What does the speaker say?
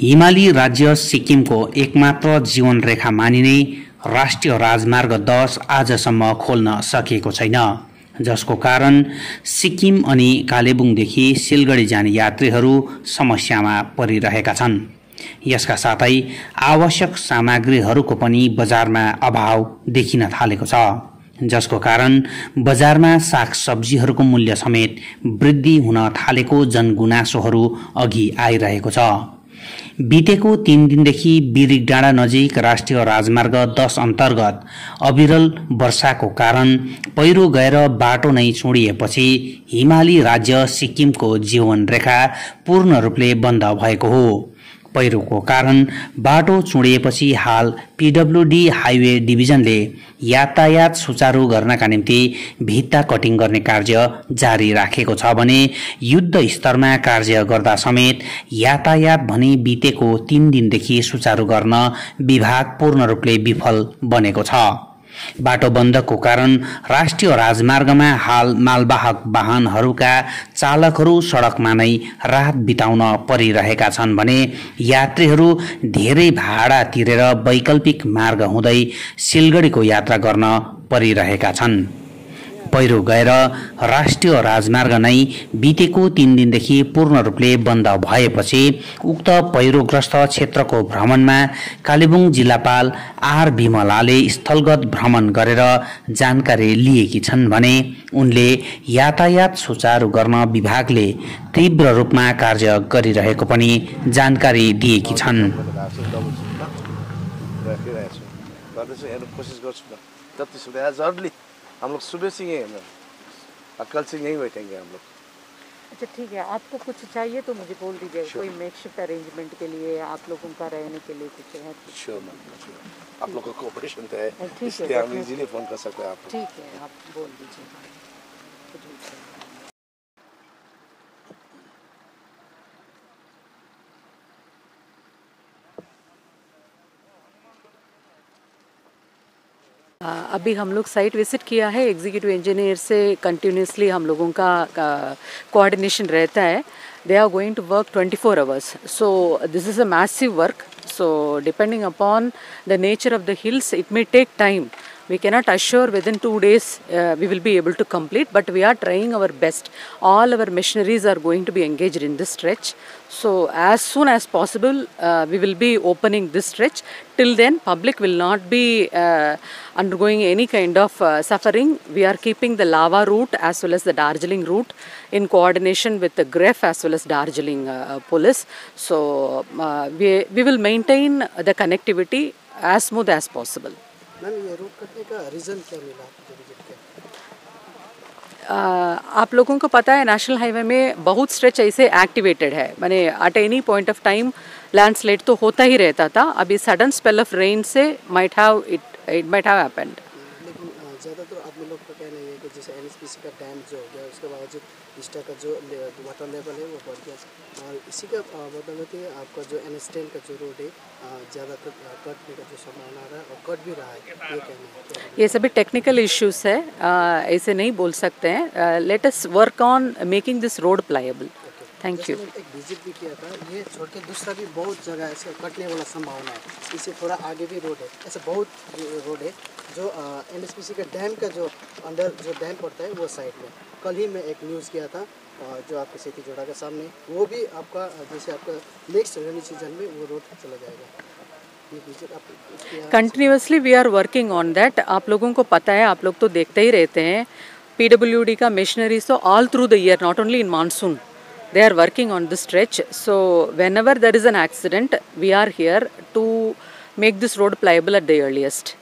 हिमाली राज्य सिक्किमको एकमात्र जीवन रेखा मानिने राष्ट्रिय राजमार्ग 10 आजसम्म खोल्न सकिएको छैन, जसको कारण सिक्किम अनि कालेबुङदेखि सिलगढी जाने यात्रीहरू समस्यामा परिरहेका छन्। यसका साथै आवश्यक सामग्रीहरूको पनि बजारमा अभाव देखिन थालेको छ, जसको कारण बजारमा सागसब्जीहरूको मूल्य समेत वृद्धि हुन थालेको जनगुनासोहरू अघि आइरहेको छ। बितेको 3 दिनदेखि बिरिक डाँडा नजिक राष्ट्रिय राजमार्ग 10 अन्तर्गत अविरल वर्षाको कारण पहिरो गएर बाटो नै चुडिएपछि हिमाली राज्य सिक्किमको जीवन रेखा पूर्ण रूपले बन्द भएको हो। पहिरोको कारण बाटो चुडिएपछि हाल पीडब्ल्यूडी हाइवे डिभिजनले यातायात सुचारू गर्नका निम्ति भित्ता कटिङ गर्ने कार्य जारी राखेको छ भने युद्ध स्तरमा कार्य गर्दा समेत यातायात भने बितेको 3 दिनदेखि सुचारू गर्न विभाग पूर्ण रूपले विफल बनेको छ। बाटो बन्दको कारण राष्ट्रिय राजमार्गमा हाल मालवाहक वाहनहरूका चालकहरू सडकमा नै रात बिताउन परिरहेका छन् भने यात्रीहरू धेरै भाडा तिरेर वैकल्पिक मार्ग हुँदै सिलगढीको यात्रा गर्न परिरहेका छन्। पहिरो गएर राष्ट्रिय राजमार्ग नै बितेको 3 दिनदेखि पूर्ण रूपले बन्द भएपछि उक्त पहिरोग्रस्त क्षेत्रको भ्रमणमा कालेबुङ जिल्लापाल आर विमलाले स्थलगत भ्रमण गरेर जानकारी लिएकी छन् भने उनले यातायात सुचारू गर्न विभागले तीव्र रूपमा कार्य गरिरहेको पनि जानकारी दिएकी छन्। हम लोग सुबह से ही हैं, कल से यहीं बैठेंगे हम लोग। अच्छा ठीक है, आपको कुछ चाहिए तो मुझे बोल दीजिए। कोई मेकशिफ्ट अरेंजमेंट के लिए आप लोगों का रहने के लिए कुछ है? श्योर मैम, आप लोग का कोऑपरेशन तो है, इसलिए हम इजीली फोन कर सकते हैं आपको। ठीक है, आप बोल दीजिए। अभी हम लोग साइट विजिट किया है। एग्जीक्यूटिव इंजीनियर से कंटिन्यूसली हम लोगों का कोऑर्डिनेशन रहता है। They are going to work 24 hours, so this is a massive work. So depending upon the nature of the hills, it may take time. We cannot assure within 2 days we will be able to complete, but we are trying our best. All our machineries are going to be engaged in this stretch. So as soon as possible we will be opening this stretch. Till then public will not be undergoing any kind of suffering. We are keeping the Lava route as well as the Darjeeling route in coordination with the GREF as well as Darjeeling police. So we will maintain the connectivity as smooth as possible. Ma'am, ये route कटने का reason क्या मिला आपको visit के? आप लोगों को पता है नेशनल हाईवे में बहुत स्ट्रेच ऐसे एक्टिवेटेड है, माने at any point of time landslide तो होता ही रहता था। अभी सडन स्पेल ऑफ रेन से इट माइट हैव हैपेंड। लेकिन ज़्यादातर आदमी लोग का कहना है कि जैसे एनएचपीसी का डैम जो हो गया उसके बावजूद इस्टा का जो वाटर लेवल है वो बढ़ गया, और इसी का बदौलत आपका जो NH10 का जो रोड है ज़्यादातर कटने का जो संभावना आ रहा है और कट भी रहा है, ये कहना है। ये सभी टेक्निकल इश्यूज है, ऐसे नहीं बोल सकते हैं। Let us work on making this road pliable. Thank you. एक विजिट भी किया था, ये छोड़ के दूसरा भी बहुत जगह ऐसे कटने वाला संभावना है। इससे थोड़ा आगे भी रोड है, ऐसे बहुत रोड है जो NHPC का डैम का जो अंडर जो डैम पड़ता है वो साइड में। कल ही मैं एक न्यूज़ किया था जो आपके सेठी जोड़ा के सामने, वो भी आपका जैसे आपका नेक्स्ट रेनी सीजन में वो रोड चला जाएगा। Continuously we are working on that. आप लोगों को पता है, आप लोग तो देखते ही रहते हैं PWD का मशीनरीज तो all through the year, not only in monsoon, they are working on this stretch. So whenever there is an accident, we are here to make this road pliable at the earliest.